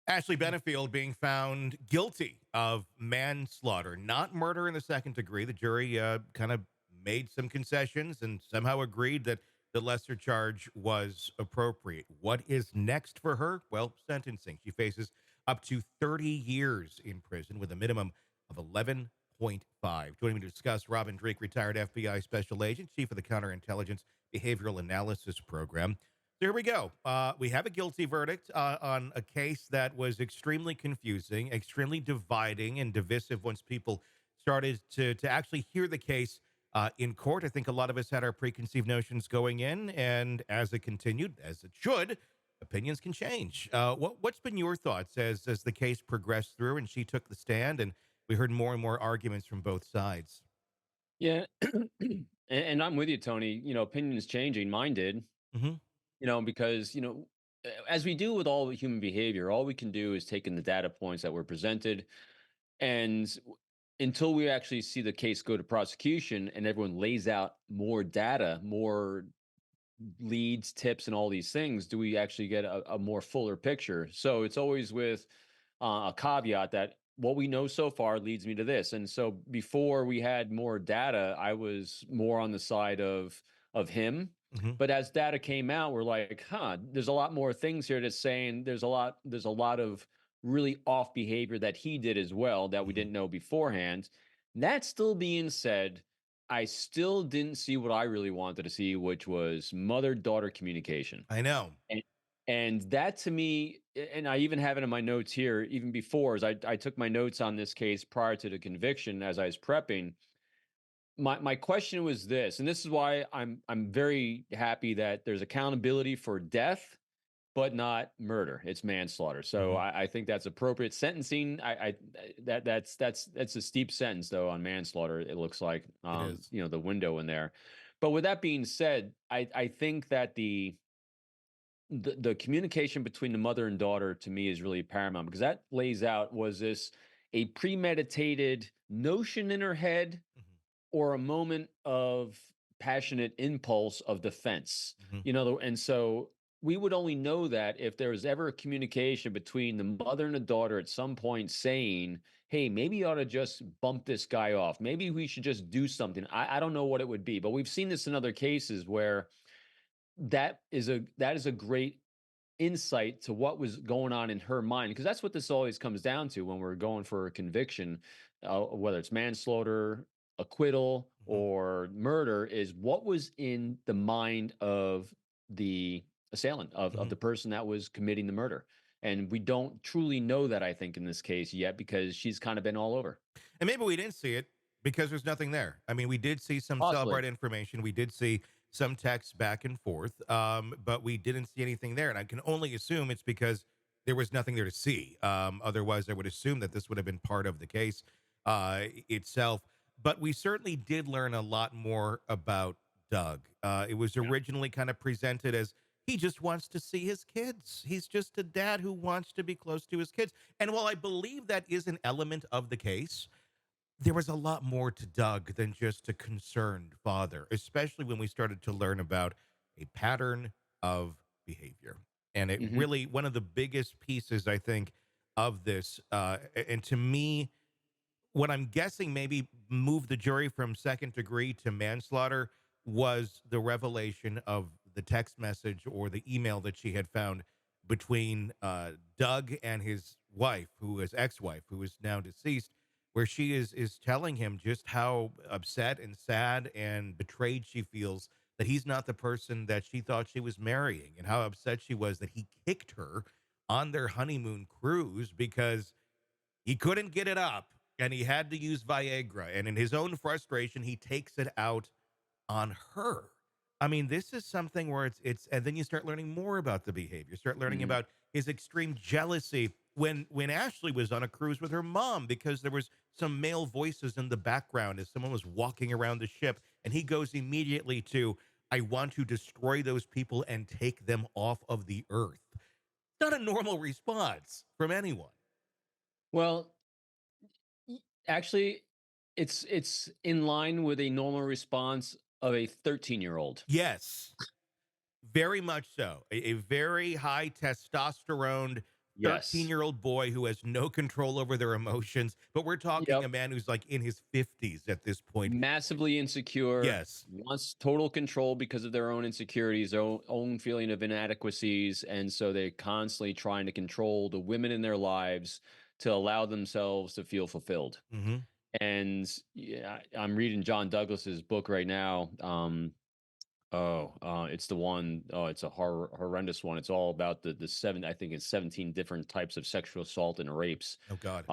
Ashley Benefield being found guilty of manslaughter, not murder in the second degree. The jury kind of made some concessions and somehow agreed that the lesser charge was appropriate. What is next for her? Well, sentencing. She faces up to 30 years in prison with a minimum of 11.5. Joining me to discuss, Robin Dreeke, retired FBI special agent, chief of the Counterintelligence Behavioral Analysis Program. There we go. We have a guilty verdict on a case that was extremely confusing, extremely dividing and divisive once people started to actually hear the case in court. I think a lot of us had our preconceived notions going in, and as it continued, as it should, opinions can change. What's been your thoughts as the case progressed through and she took the stand and we heard more and more arguments from both sides? Yeah, and I'm with you, Tony. Opinions changing. Mine did. Hmm. Because as we do with all human behavior, all we can do is take in the data points that were presented, and until we actually see the case go to prosecution and everyone lays out more data, more leads, tips, and all these things, do we actually get a more fuller picture? So it's always with a caveat that what we know so far leads me to this. And so before we had more data, I was more on the side of him. Hmm. But as data came out, we're like, there's a lot more things here that's saying there's a lot of really off behavior that he did as well that we Hmm. didn't know beforehand. That still being said, I still didn't see what I really wanted to see, which was mother-daughter communication. I know. And and that to me, and I even have it in my notes here, even before, as I took my notes on this case prior to the conviction as I was prepping. My question was this, and this is why I'm very happy that there's accountability for death, but not murder. It's manslaughter. So Hmm. I think that's appropriate sentencing. That's a steep sentence though on manslaughter. It looks like It is. the window in there. But with that being said, I think that the communication between the mother and daughter to me is really paramount because that lays out, was this a premeditated notion in her head Hmm. or a moment of passionate impulse of defense? Hmm. And so we would only know that if there was ever a communication between the mother and the daughter at some point saying, hey, maybe you ought to just bump this guy off, maybe we should just do something. I don't know what it would be, but we've seen this in other cases where that is a great insight to what was going on in her mind, because that's what this always comes down to when we're going for a conviction, whether it's manslaughter, acquittal, Hmm. or murder, is what was in the mind of the assailant, of Hmm. the person that was committing the murder. And we don't truly know that, I think, in this case yet, because she's kind of been all over. And maybe we didn't see it because there's nothing there. I mean, we did see some Possibly. celebrate information. We did see some texts back and forth, but we didn't see anything there. And I can only assume it's because there was nothing there to see. Otherwise, I would assume that this would have been part of the case itself. But we certainly did learn a lot more about Doug. It was Yeah. originally kind of presented as he just wants to see his kids. He's just a dad who wants to be close to his kids. And while I believe that is an element of the case, there was a lot more to Doug than just a concerned father, especially when we started to learn about a pattern of behavior. And it Hmm. really, one of the biggest pieces, I think, of this, and to me, what I'm guessing maybe moved the jury from second degree to manslaughter was the revelation of the text message or the email that she had found between Doug and his wife, who is ex-wife, who is now deceased, where she is telling him just how upset and sad and betrayed she feels that he's not the person that she thought she was marrying, and how upset she was that he kicked her on their honeymoon cruise because he couldn't get it up and he had to use Viagra. And in his own frustration, he takes it out on her. I mean, this is something where and then you start learning more about the behavior, start learning Hmm. about his extreme jealousy when Ashley was on a cruise with her mom because there was some male voices in the background as someone was walking around the ship, and he goes immediately to, I want to destroy those people and take them off of the earth. Not a normal response from anyone. Well, actually, it's in line with a normal response of a 13-year-old. Yes. Very much so. A very high testosterone Yes. 13-year-old boy who has no control over their emotions, but we're talking a Yep. man who's like in his 50s at this point. Massively insecure, Yes. wants total control because of their own insecurities, their own feeling of inadequacies, and so they're constantly trying to control the women in their lives to allow themselves to feel fulfilled. Mhm. And yeah, I'm reading John Douglas's book right now. It's the one oh, it's a horrendous one. It's all about the seven I think it's 17 different types of sexual assault and rapes. Oh god.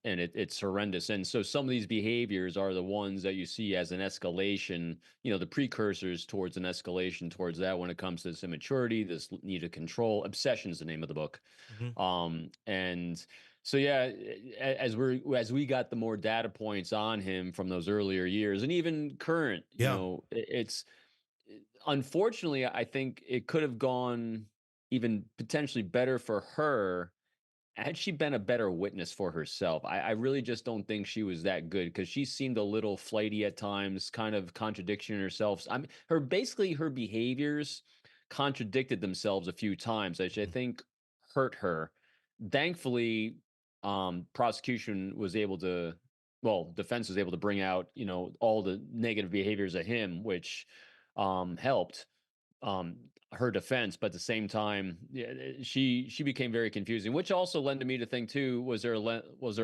And it's horrendous. And so some of these behaviors are the ones that you see as an escalation, the precursors towards an escalation towards that when it comes to this immaturity, this need to control. Obsession is the name of the book. Mhm. And so yeah, as we got the more data points on him from those earlier years and even current, Yeah. it's unfortunately, I think it could have gone even potentially better for her had she been a better witness for herself. I really just don't think she was that good because she seemed a little flighty at times, kind of contradiction herself. Basically her behaviors contradicted themselves a few times, which I Mhm. think hurt her. Thankfully, prosecution was able to, well, defense was able to bring out, all the negative behaviors of him, which helped um her defense, but at the same time, yeah, she became very confusing, which also led to me to think too, was there a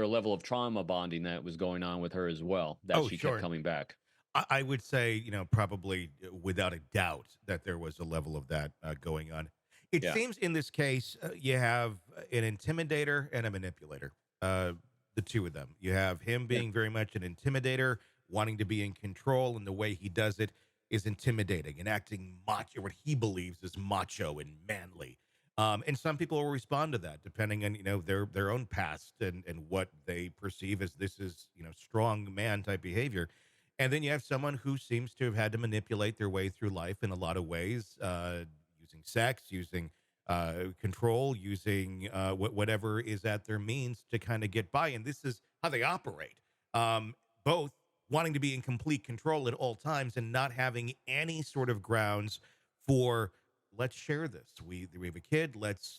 level of trauma bonding that was going on with her as well, that Oh, she kept sure. coming back. I would say, probably without a doubt that there was a level of that going on. It Yeah. seems in this case, you have an intimidator and a manipulator, uh, the two of them. You have him Yeah. being very much an intimidator, wanting to be in control, and the way he does it is intimidating and acting macho, what he believes is macho and manly. And some people will respond to that depending on their own past and what they perceive as this is strong man type behavior. And then you have someone who seems to have had to manipulate their way through life in a lot of ways, using sex, using control, using whatever is at their means to kind of get by. And this is how they operate. Both wanting to be in complete control at all times and not having any sort of grounds for let's share this. We have a kid. Let's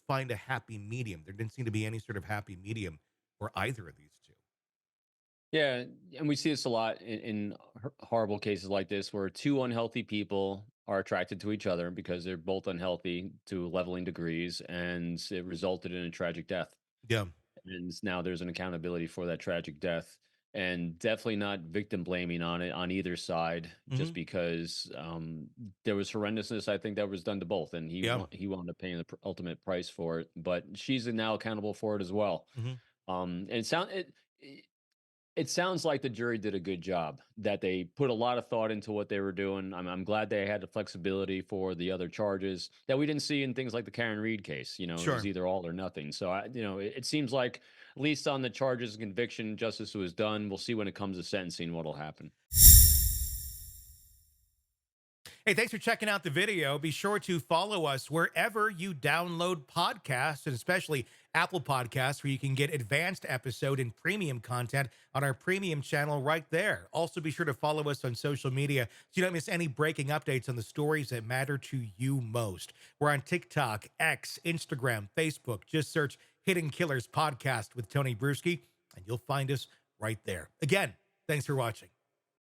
find a happy medium. There didn't seem to be any sort of happy medium for either of these two. Yeah, and we see this a lot in horrible cases like this where two unhealthy people are attracted to each other because they're both unhealthy to leveling degrees, and it resulted in a tragic death. Yeah. And now there's an accountability for that tragic death, and definitely not victim blaming on it on either side, just Hmm. because there was horrendousness I think that was done to both, and Yeah. he wound up paying the ultimate price for it, but she's now accountable for it as well. Hmm. And it sounds like the jury did a good job, that they put a lot of thought into what they were doing. I'm glad they had the flexibility for the other charges that we didn't see in things like the Karen Reed case. It was Sure. either all or nothing. So, it seems like, at least on the charges and conviction, justice was done. We'll see when it comes to sentencing what'll happen. Hey, thanks for checking out the video. Be sure to follow us wherever you download podcasts, and especially Apple Podcasts, where you can get advanced episode and premium content on our premium channel right there. Also, be sure to follow us on social media so you don't miss any breaking updates on the stories that matter to you most. We're on TikTok, X, Instagram, Facebook. Just search Hidden Killers Podcast with Tony Brueski, and you'll find us right there. Again, thanks for watching.